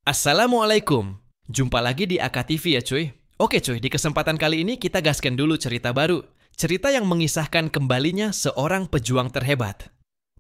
Assalamualaikum. Jumpa lagi di AKTV ya cuy. Oke cuy, di kesempatan kali ini kita gaskan dulu cerita baru. Cerita yang mengisahkan kembalinya seorang pejuang terhebat.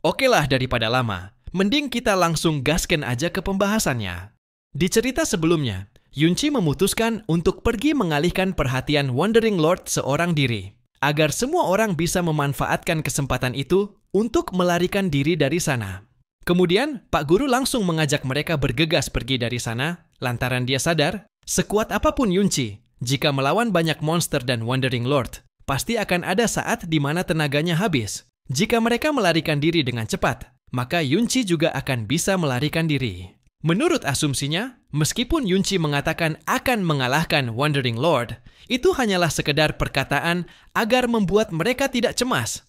Oke lah daripada lama, mending kita langsung gaskan aja ke pembahasannya. Di cerita sebelumnya, Yunci memutuskan untuk pergi mengalihkan perhatian Wandering Lord seorang diri, agar semua orang bisa memanfaatkan kesempatan itu untuk melarikan diri dari sana. Kemudian, Pak Guru langsung mengajak mereka bergegas pergi dari sana, lantaran dia sadar, sekuat apapun Yunci, jika melawan banyak monster dan Wandering Lord, pasti akan ada saat di mana tenaganya habis. Jika mereka melarikan diri dengan cepat, maka Yunci juga akan bisa melarikan diri. Menurut asumsinya, meskipun Yunci mengatakan akan mengalahkan Wandering Lord, itu hanyalah sekedar perkataan agar membuat mereka tidak cemas.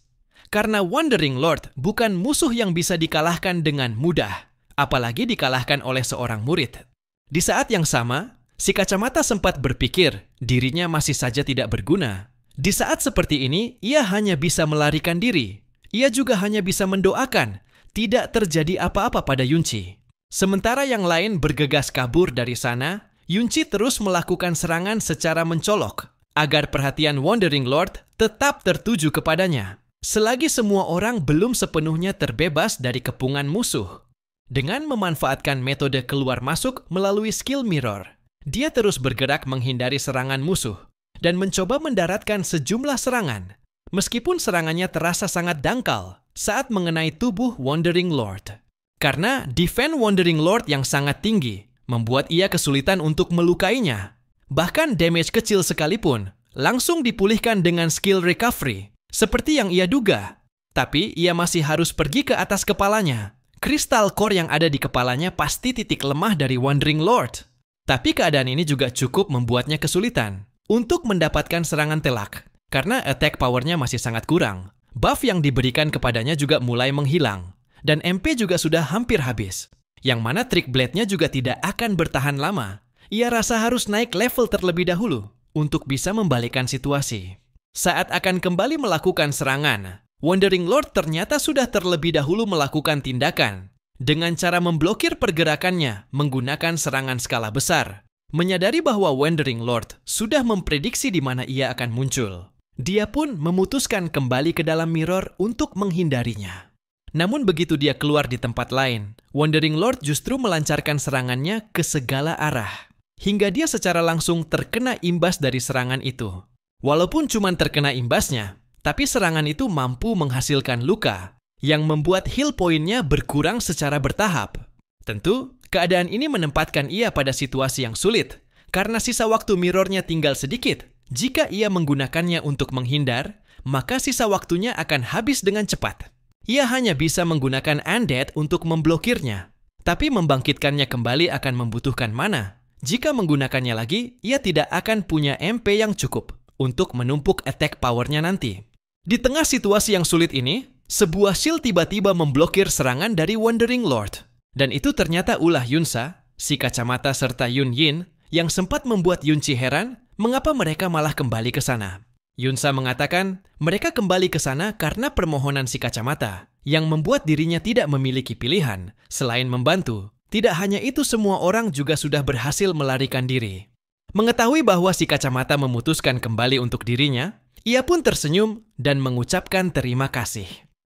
Karena Wandering Lord bukan musuh yang bisa dikalahkan dengan mudah, apalagi dikalahkan oleh seorang murid. Di saat yang sama, si kacamata sempat berpikir dirinya masih saja tidak berguna. Di saat seperti ini, ia hanya bisa melarikan diri. Ia juga hanya bisa mendoakan tidak terjadi apa-apa pada Yunci. Sementara yang lain bergegas kabur dari sana, Yunci terus melakukan serangan secara mencolok agar perhatian Wandering Lord tetap tertuju kepadanya. Selagi semua orang belum sepenuhnya terbebas dari kepungan musuh. Dengan memanfaatkan metode keluar masuk melalui skill mirror, dia terus bergerak menghindari serangan musuh dan mencoba mendaratkan sejumlah serangan, meskipun serangannya terasa sangat dangkal saat mengenai tubuh Wandering Lord. Karena defense Wandering Lord yang sangat tinggi membuat ia kesulitan untuk melukainya. Bahkan damage kecil sekalipun langsung dipulihkan dengan skill recovery, seperti yang ia duga. Tapi ia masih harus pergi ke atas kepalanya. Crystal Core yang ada di kepalanya pasti titik lemah dari Wandering Lord. Tapi keadaan ini juga cukup membuatnya kesulitan untuk mendapatkan serangan telak, karena attack powernya masih sangat kurang. Buff yang diberikan kepadanya juga mulai menghilang, dan MP juga sudah hampir habis. Yang mana Trick Blade-nya juga tidak akan bertahan lama. Ia rasa harus naik level terlebih dahulu untuk bisa membalikkan situasi. Saat akan kembali melakukan serangan, Wandering Lord ternyata sudah terlebih dahulu melakukan tindakan dengan cara memblokir pergerakannya menggunakan serangan skala besar. Menyadari bahwa Wandering Lord sudah memprediksi di mana ia akan muncul, dia pun memutuskan kembali ke dalam mirror untuk menghindarinya. Namun begitu dia keluar di tempat lain, Wandering Lord justru melancarkan serangannya ke segala arah, hingga dia secara langsung terkena imbas dari serangan itu. Walaupun cuma terkena imbasnya, tapi serangan itu mampu menghasilkan luka yang membuat heal point-nya berkurang secara bertahap. Tentu, keadaan ini menempatkan ia pada situasi yang sulit, karena sisa waktu mirrornya tinggal sedikit. Jika ia menggunakannya untuk menghindar, maka sisa waktunya akan habis dengan cepat. Ia hanya bisa menggunakan Undead untuk memblokirnya, tapi membangkitkannya kembali akan membutuhkan mana. Jika menggunakannya lagi, ia tidak akan punya MP yang cukup untuk menumpuk attack power-nya nanti. Di tengah situasi yang sulit ini, sebuah shield tiba-tiba memblokir serangan dari Wandering Lord. Dan itu ternyata ulah Yunsa, si kacamata serta Yun Yin, yang sempat membuat Yunci heran mengapa mereka malah kembali ke sana. Yunsa mengatakan mereka kembali ke sana karena permohonan si kacamata, yang membuat dirinya tidak memiliki pilihan selain membantu. Tidak hanya itu, semua orang juga sudah berhasil melarikan diri. Mengetahui bahwa si kacamata memutuskan kembali untuk dirinya, ia pun tersenyum dan mengucapkan terima kasih.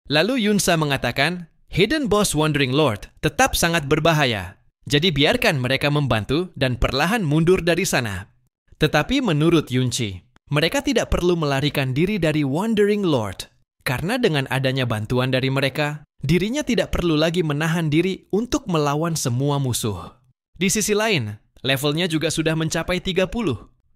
Lalu Yunsa mengatakan, Hidden Boss Wandering Lord tetap sangat berbahaya, jadi biarkan mereka membantu dan perlahan mundur dari sana. Tetapi menurut Yunci, mereka tidak perlu melarikan diri dari Wandering Lord, karena dengan adanya bantuan dari mereka, dirinya tidak perlu lagi menahan diri untuk melawan semua musuh. Di sisi lain, levelnya juga sudah mencapai 30,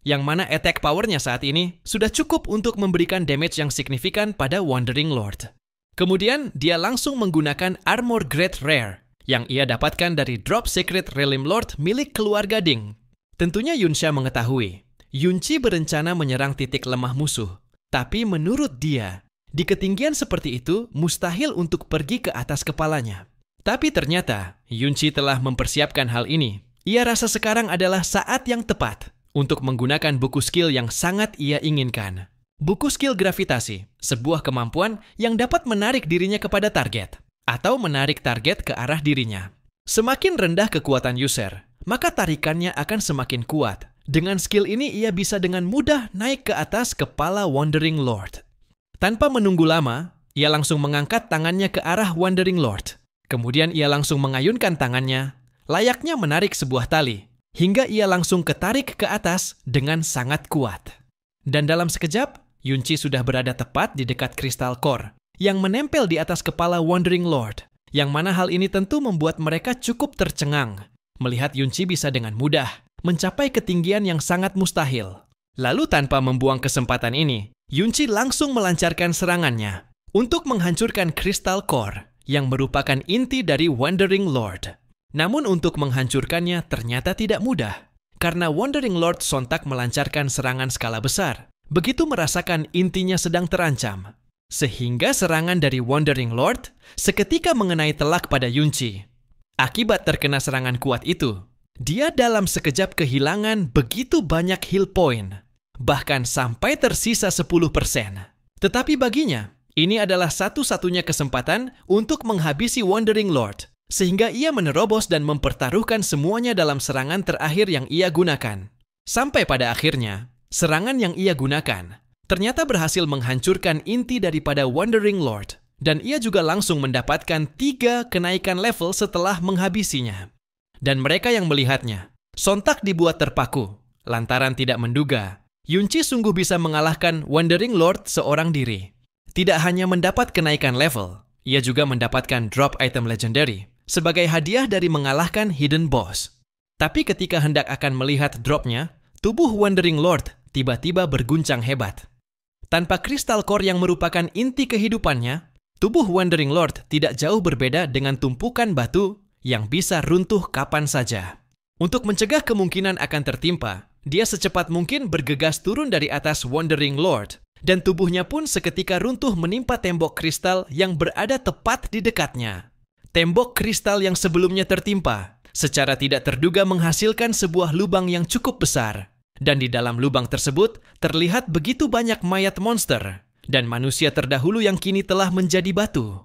yang mana attack powernya saat ini sudah cukup untuk memberikan damage yang signifikan pada Wandering Lord. Kemudian, dia langsung menggunakan Armor Grade Rare, yang ia dapatkan dari Drop Secret Realm Lord milik keluarga Ding. Tentunya Yunsha mengetahui, Yunci berencana menyerang titik lemah musuh, tapi menurut dia, di ketinggian seperti itu mustahil untuk pergi ke atas kepalanya. Tapi ternyata, Yunci telah mempersiapkan hal ini. Ia rasa sekarang adalah saat yang tepat untuk menggunakan buku skill yang sangat ia inginkan. Buku skill gravitasi, sebuah kemampuan yang dapat menarik dirinya kepada target, atau menarik target ke arah dirinya. Semakin rendah kekuatan user, maka tarikannya akan semakin kuat. Dengan skill ini ia bisa dengan mudah naik ke atas kepala Wandering Lord. Tanpa menunggu lama, ia langsung mengangkat tangannya ke arah Wandering Lord. Kemudian ia langsung mengayunkan tangannya, layaknya menarik sebuah tali, hingga ia langsung ketarik ke atas dengan sangat kuat. Dan dalam sekejap, Yunci sudah berada tepat di dekat Crystal Core, yang menempel di atas kepala Wandering Lord, yang mana hal ini tentu membuat mereka cukup tercengang, melihat Yunci bisa dengan mudah mencapai ketinggian yang sangat mustahil. Lalu tanpa membuang kesempatan ini, Yunci langsung melancarkan serangannya untuk menghancurkan Crystal Core yang merupakan inti dari Wandering Lord. Namun untuk menghancurkannya ternyata tidak mudah, karena Wandering Lord sontak melancarkan serangan skala besar, begitu merasakan intinya sedang terancam. Sehingga serangan dari Wandering Lord seketika mengenai telak pada Yunci. Akibat terkena serangan kuat itu, dia dalam sekejap kehilangan begitu banyak heal point, bahkan sampai tersisa 10%. Tetapi baginya, ini adalah satu-satunya kesempatan untuk menghabisi Wandering Lord, sehingga ia menerobos dan mempertaruhkan semuanya dalam serangan terakhir yang ia gunakan. Sampai pada akhirnya, serangan yang ia gunakan ternyata berhasil menghancurkan inti daripada Wandering Lord, dan ia juga langsung mendapatkan 3 kenaikan level setelah menghabisinya. Dan mereka yang melihatnya sontak dibuat terpaku lantaran tidak menduga Yunci sungguh bisa mengalahkan Wandering Lord seorang diri. Tidak hanya mendapat kenaikan level, ia juga mendapatkan drop item legendary sebagai hadiah dari mengalahkan hidden boss. Tapi ketika hendak akan melihat dropnya, tubuh Wandering Lord tiba-tiba berguncang hebat. Tanpa Crystal Core yang merupakan inti kehidupannya, tubuh Wandering Lord tidak jauh berbeda dengan tumpukan batu yang bisa runtuh kapan saja. Untuk mencegah kemungkinan akan tertimpa, dia secepat mungkin bergegas turun dari atas Wandering Lord, dan tubuhnya pun seketika runtuh menimpa tembok kristal yang berada tepat di dekatnya. Tembok kristal yang sebelumnya tertimpa, secara tidak terduga menghasilkan sebuah lubang yang cukup besar, dan di dalam lubang tersebut terlihat begitu banyak mayat monster dan manusia terdahulu yang kini telah menjadi batu.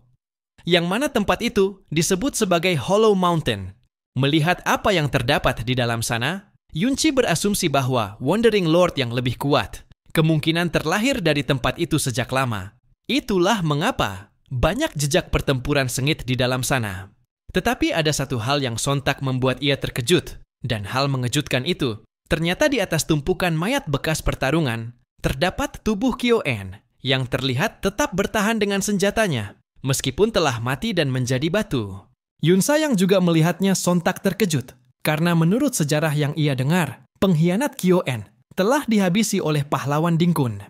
Yang mana tempat itu disebut sebagai Hollow Mountain. Melihat apa yang terdapat di dalam sana, Yunci berasumsi bahwa Wandering Lord yang lebih kuat kemungkinan terlahir dari tempat itu sejak lama. Itulah mengapa banyak jejak pertempuran sengit di dalam sana. Tetapi ada satu hal yang sontak membuat ia terkejut, dan hal mengejutkan itu, ternyata di atas tumpukan mayat bekas pertarungan, terdapat tubuh Kyo-En yang terlihat tetap bertahan dengan senjatanya, meskipun telah mati dan menjadi batu. Yunsa yang juga melihatnya sontak terkejut, karena menurut sejarah yang ia dengar, pengkhianat Kyo-En telah dihabisi oleh pahlawan Dingkun.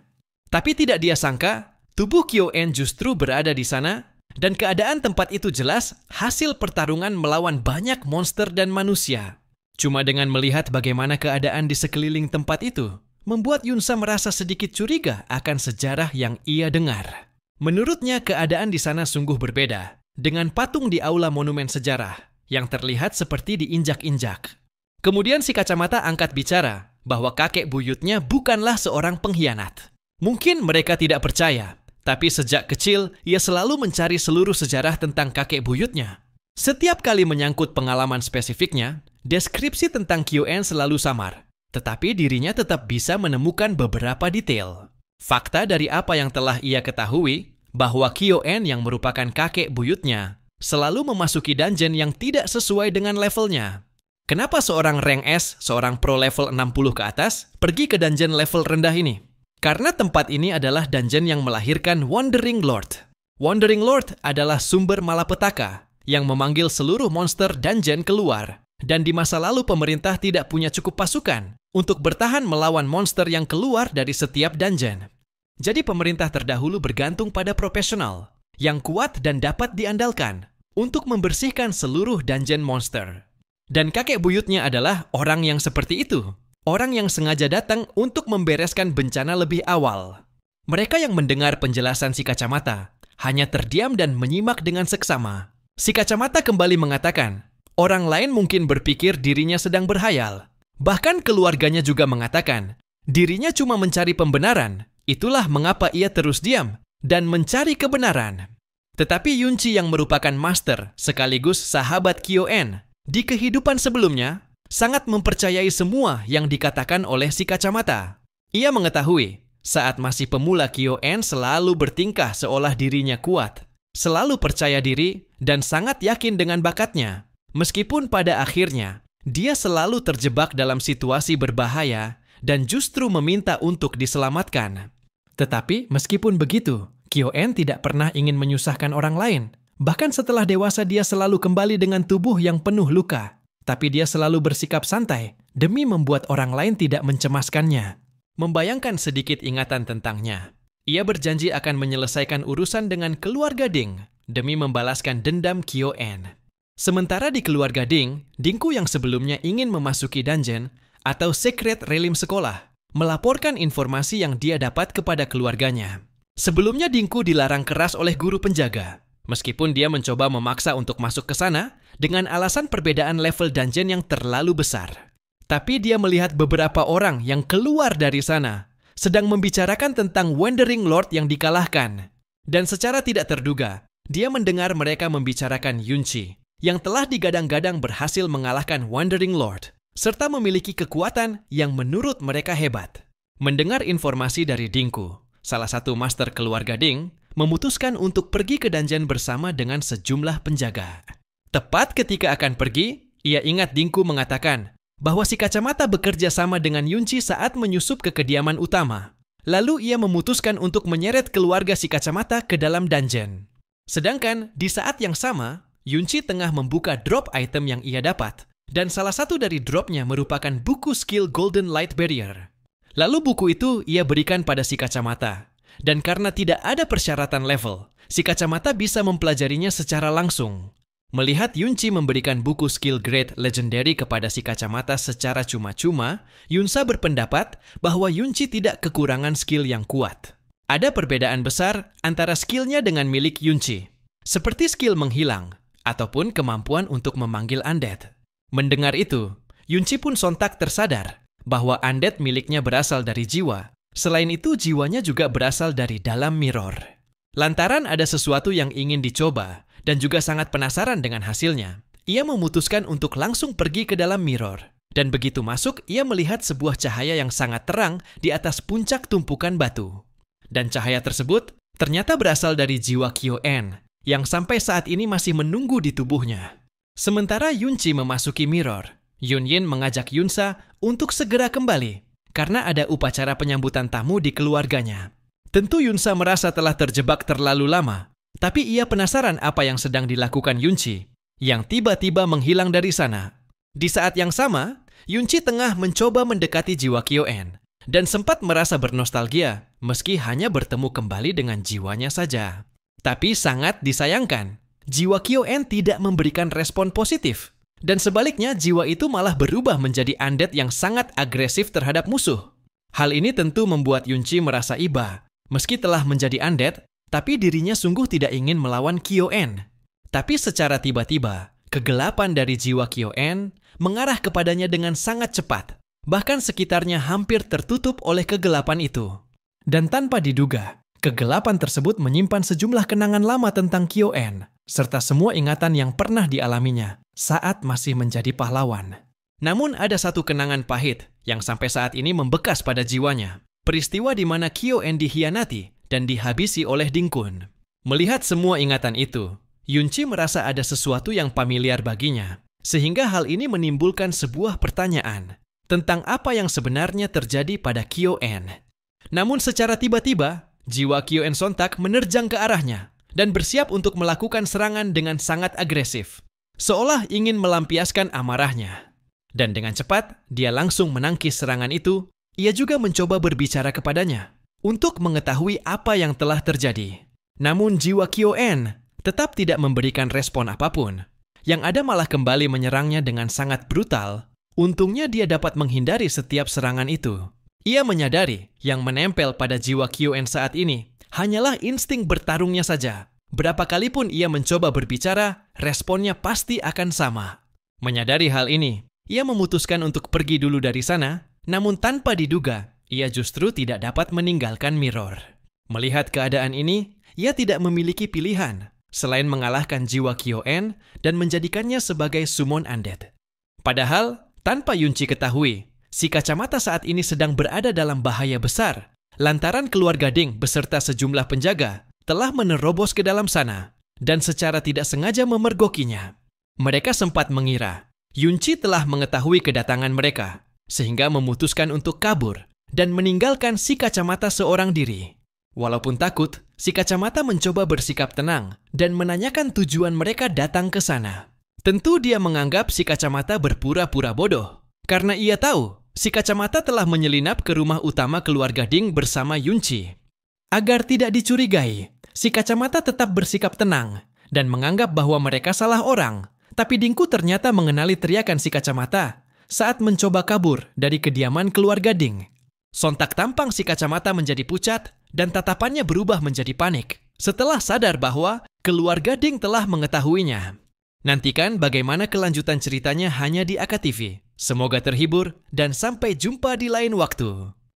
Tapi tidak dia sangka, tubuh Kyo-En justru berada di sana, dan keadaan tempat itu jelas hasil pertarungan melawan banyak monster dan manusia. Cuma dengan melihat bagaimana keadaan di sekeliling tempat itu, membuat Yunsa merasa sedikit curiga akan sejarah yang ia dengar. Menurutnya keadaan di sana sungguh berbeda, dengan patung di aula monumen sejarah, yang terlihat seperti diinjak-injak. Kemudian si kacamata angkat bicara, bahwa kakek buyutnya bukanlah seorang pengkhianat. Mungkin mereka tidak percaya, tapi sejak kecil ia selalu mencari seluruh sejarah tentang kakek buyutnya. Setiap kali menyangkut pengalaman spesifiknya, deskripsi tentang Kyo-En selalu samar, tetapi dirinya tetap bisa menemukan beberapa detail. Fakta dari apa yang telah ia ketahui, bahwa Kyo-En yang merupakan kakek buyutnya, selalu memasuki dungeon yang tidak sesuai dengan levelnya. Kenapa seorang rank S, seorang pro level 60 ke atas, pergi ke dungeon level rendah ini? Karena tempat ini adalah dungeon yang melahirkan Wandering Lord. Wandering Lord adalah sumber malapetaka yang memanggil seluruh monster dungeon keluar. Dan di masa lalu pemerintah tidak punya cukup pasukan untuk bertahan melawan monster yang keluar dari setiap dungeon. Jadi pemerintah terdahulu bergantung pada profesional yang kuat dan dapat diandalkan untuk membersihkan seluruh dungeon monster. Dan kakek buyutnya adalah orang yang seperti itu. Orang yang sengaja datang untuk membereskan bencana lebih awal. Mereka yang mendengar penjelasan si kacamata hanya terdiam dan menyimak dengan seksama. Si kacamata kembali mengatakan, orang lain mungkin berpikir dirinya sedang berhayal. Bahkan keluarganya juga mengatakan, dirinya cuma mencari pembenaran. Itulah mengapa ia terus diam dan mencari kebenaran. Tetapi Yunci yang merupakan master sekaligus sahabat Kyo-En, di kehidupan sebelumnya, sangat mempercayai semua yang dikatakan oleh si kacamata. Ia mengetahui, saat masih pemula Kyo-en selalu bertingkah seolah dirinya kuat, selalu percaya diri, dan sangat yakin dengan bakatnya. Meskipun pada akhirnya, dia selalu terjebak dalam situasi berbahaya dan justru meminta untuk diselamatkan. Tetapi meskipun begitu, Kyo-en tidak pernah ingin menyusahkan orang lain. Bahkan setelah dewasa dia selalu kembali dengan tubuh yang penuh luka. Tapi dia selalu bersikap santai demi membuat orang lain tidak mencemaskannya. Membayangkan sedikit ingatan tentangnya, ia berjanji akan menyelesaikan urusan dengan keluarga Ding demi membalaskan dendam Kyo-en. Sementara di keluarga Ding, Dingku yang sebelumnya ingin memasuki dungeon atau secret realm sekolah, melaporkan informasi yang dia dapat kepada keluarganya. Sebelumnya Dingku dilarang keras oleh guru penjaga, meskipun dia mencoba memaksa untuk masuk ke sana dengan alasan perbedaan level dungeon yang terlalu besar. Tapi dia melihat beberapa orang yang keluar dari sana sedang membicarakan tentang Wandering Lord yang dikalahkan. Dan secara tidak terduga, dia mendengar mereka membicarakan Yunchi yang telah digadang-gadang berhasil mengalahkan Wandering Lord serta memiliki kekuatan yang menurut mereka hebat. Mendengar informasi dari Dingku, salah satu master keluarga Ding memutuskan untuk pergi ke dungeon bersama dengan sejumlah penjaga. Tepat ketika akan pergi, ia ingat Dingku mengatakan bahwa si kacamata bekerja sama dengan Yunchi saat menyusup ke kediaman utama. Lalu ia memutuskan untuk menyeret keluarga si kacamata ke dalam dungeon. Sedangkan di saat yang sama, Yunchi tengah membuka drop item yang ia dapat, dan salah satu dari dropnya merupakan buku skill Golden Light Barrier. Lalu buku itu ia berikan pada si kacamata, dan karena tidak ada persyaratan level, si kacamata bisa mempelajarinya secara langsung. Melihat Yunchi memberikan buku skill grade legendary kepada si kacamata secara cuma-cuma, Yunsa berpendapat bahwa Yunchi tidak kekurangan skill yang kuat. Ada perbedaan besar antara skillnya dengan milik Yunchi, seperti skill menghilang, ataupun kemampuan untuk memanggil undead. Mendengar itu, Yunchi pun sontak tersadar bahwa undead miliknya berasal dari jiwa. Selain itu, jiwanya juga berasal dari dalam mirror. Lantaran ada sesuatu yang ingin dicoba, dan juga sangat penasaran dengan hasilnya, ia memutuskan untuk langsung pergi ke dalam mirror. Dan begitu masuk, ia melihat sebuah cahaya yang sangat terang di atas puncak tumpukan batu. Dan cahaya tersebut ternyata berasal dari jiwa Kyo-en, yang sampai saat ini masih menunggu di tubuhnya. Sementara Yunchi memasuki mirror, Yunyin mengajak Yunsa untuk segera kembali, karena ada upacara penyambutan tamu di keluarganya. Tentu Yunsa merasa telah terjebak terlalu lama, tapi ia penasaran apa yang sedang dilakukan Yunchi, yang tiba-tiba menghilang dari sana. Di saat yang sama, Yunchi tengah mencoba mendekati jiwa Kyo-en, dan sempat merasa bernostalgia, meski hanya bertemu kembali dengan jiwanya saja. Tapi sangat disayangkan, jiwa Kyo-en tidak memberikan respon positif, dan sebaliknya jiwa itu malah berubah menjadi undead yang sangat agresif terhadap musuh. Hal ini tentu membuat Yunchi merasa iba, meski telah menjadi undead, tapi dirinya sungguh tidak ingin melawan Kyo-en. Tapi secara tiba-tiba, kegelapan dari jiwa Kyo-en mengarah kepadanya dengan sangat cepat. Bahkan sekitarnya hampir tertutup oleh kegelapan itu. Dan tanpa diduga, kegelapan tersebut menyimpan sejumlah kenangan lama tentang Kyo-en, serta semua ingatan yang pernah dialaminya saat masih menjadi pahlawan. Namun ada satu kenangan pahit yang sampai saat ini membekas pada jiwanya. Peristiwa di mana Kyo-en dikhianati dan dihabisi oleh Dingkun. Melihat semua ingatan itu, Yunchi merasa ada sesuatu yang familiar baginya, sehingga hal ini menimbulkan sebuah pertanyaan tentang apa yang sebenarnya terjadi pada Kyo-en. Namun secara tiba-tiba, jiwa Kyo-en sontak menerjang ke arahnya dan bersiap untuk melakukan serangan dengan sangat agresif, seolah ingin melampiaskan amarahnya. Dan dengan cepat, dia langsung menangkis serangan itu. Ia juga mencoba berbicara kepadanya untuk mengetahui apa yang telah terjadi. Namun jiwa Kyo-en tetap tidak memberikan respon apapun. Yang ada malah kembali menyerangnya dengan sangat brutal. Untungnya dia dapat menghindari setiap serangan itu. Ia menyadari yang menempel pada jiwa Kyo-en saat ini hanyalah insting bertarungnya saja. Berapa kali pun ia mencoba berbicara, responnya pasti akan sama. Menyadari hal ini, ia memutuskan untuk pergi dulu dari sana, namun tanpa diduga, ia justru tidak dapat meninggalkan mirror. Melihat keadaan ini, ia tidak memiliki pilihan selain mengalahkan jiwa Kyo-en dan menjadikannya sebagai summon undead. Padahal, Tanpa Yunci ketahui, si kacamata saat ini sedang berada dalam bahaya besar lantaran keluarga Ding beserta sejumlah penjaga telah menerobos ke dalam sana dan secara tidak sengaja memergokinya. Mereka sempat mengira Yunci telah mengetahui kedatangan mereka, sehingga memutuskan untuk kabur dan meninggalkan si kacamata seorang diri. Walaupun takut, si kacamata mencoba bersikap tenang dan menanyakan tujuan mereka datang ke sana. Tentu dia menganggap si kacamata berpura-pura bodoh, karena ia tahu si kacamata telah menyelinap ke rumah utama keluarga Ding bersama Yunci. Agar tidak dicurigai, si kacamata tetap bersikap tenang dan menganggap bahwa mereka salah orang. Tapi Dingku ternyata mengenali teriakan si kacamata saat mencoba kabur dari kediaman keluarga Ding. Sontak tampang si kacamata menjadi pucat dan tatapannya berubah menjadi panik setelah sadar bahwa keluarga Ding telah mengetahuinya. Nantikan bagaimana kelanjutan ceritanya hanya di AKTV. Semoga terhibur dan sampai jumpa di lain waktu.